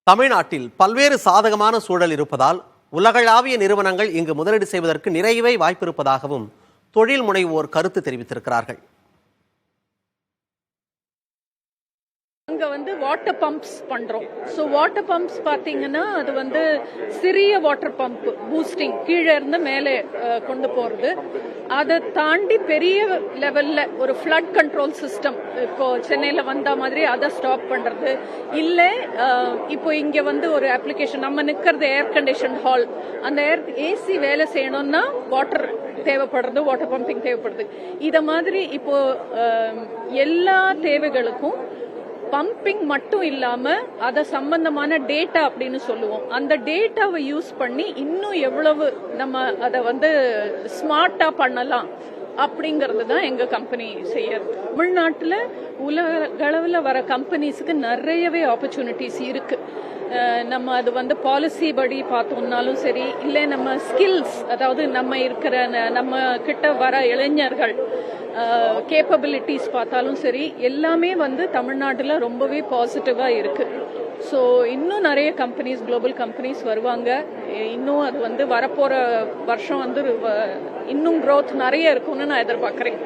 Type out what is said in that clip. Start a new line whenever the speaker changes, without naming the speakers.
தமிழ்நாட்டில் பல்வேறு சாதகமான சூழல் இருப்பதால் உலகளாவிய நிறுவனங்கள் இங்கு முதலீடு செய்வதற்கு நிறையவே வாய்ப்பிருப்பதாகவும் தொழில் முனைவோர் கருத்து தெரிவித்திருக்கிறார்கள்.
அங்க வாட்டர் பம்ப்ஸ் பண்றோம். ஸோ வாட்டர் பம்ப்ஸ் பாத்தீங்கன்னா அது சிறிய வாட்டர் பம்ப் பூஸ்டிங் கீழே இருந்து மேலே கொண்டு போறது. அதை தாண்டி பெரிய லெவல்ல ஒரு ஃப்ளட் கண்ட்ரோல் சிஸ்டம் இப்போ சென்னையில வந்த மாதிரி அதை ஸ்டாப் பண்றது இல்ல. இப்போ இங்க ஒரு அப்ளிகேஷன் நம்ம நிக்கிறது ஏர் கண்டிஷன் ஹால், அந்த ஏசி வேலை செய்யணும்னா வாட்டர் தேவைப்படுறது, வாட்டர் பம்பிங் தேவைப்படுது. இத மாதிரி இப்போ எல்லா தேவைகளுக்கும் பம்பிங் மட்டும் இல்லாம அத சம்பந்தமான டேட்டா அப்படின்னு சொல்லுவோம். அந்த டேட்டாவை யூஸ் பண்ணி இன்னும் எவ்வளவு நம்ம அதை ஸ்மார்ட்டா பண்ணலாம் அப்படிங்கறது தான் எங்க கம்பெனி செய்யறது. தமிழ்நாட்டுல உலக அளவில் வர கம்பெனிஸ்க்கு நிறையவே ஆப்பர்ச்சுனிட்டிஸ் இருக்கு. நம்ம அது பாலிசி படி பார்த்தோம்னாலும் சரி, இல்லை நம்ம ஸ்கில்ஸ், அதாவது நம்ம கிட்ட வர இளைஞர்கள் கேப்பபிலிட்டிஸ் பார்த்தாலும் சரி, எல்லாமே தமிழ்நாட்டுல ரொம்பவே பாசிட்டிவா இருக்கு. ஸோ இன்னும் நிறைய கம்பெனிஸ், குளோபல் கம்பெனிஸ் வருவாங்க. இன்னும் அது வரப்போற வருஷம் இன்னும் growth நிறைய இருக்கும்னு நான் எதிர்பார்க்கிறேன்.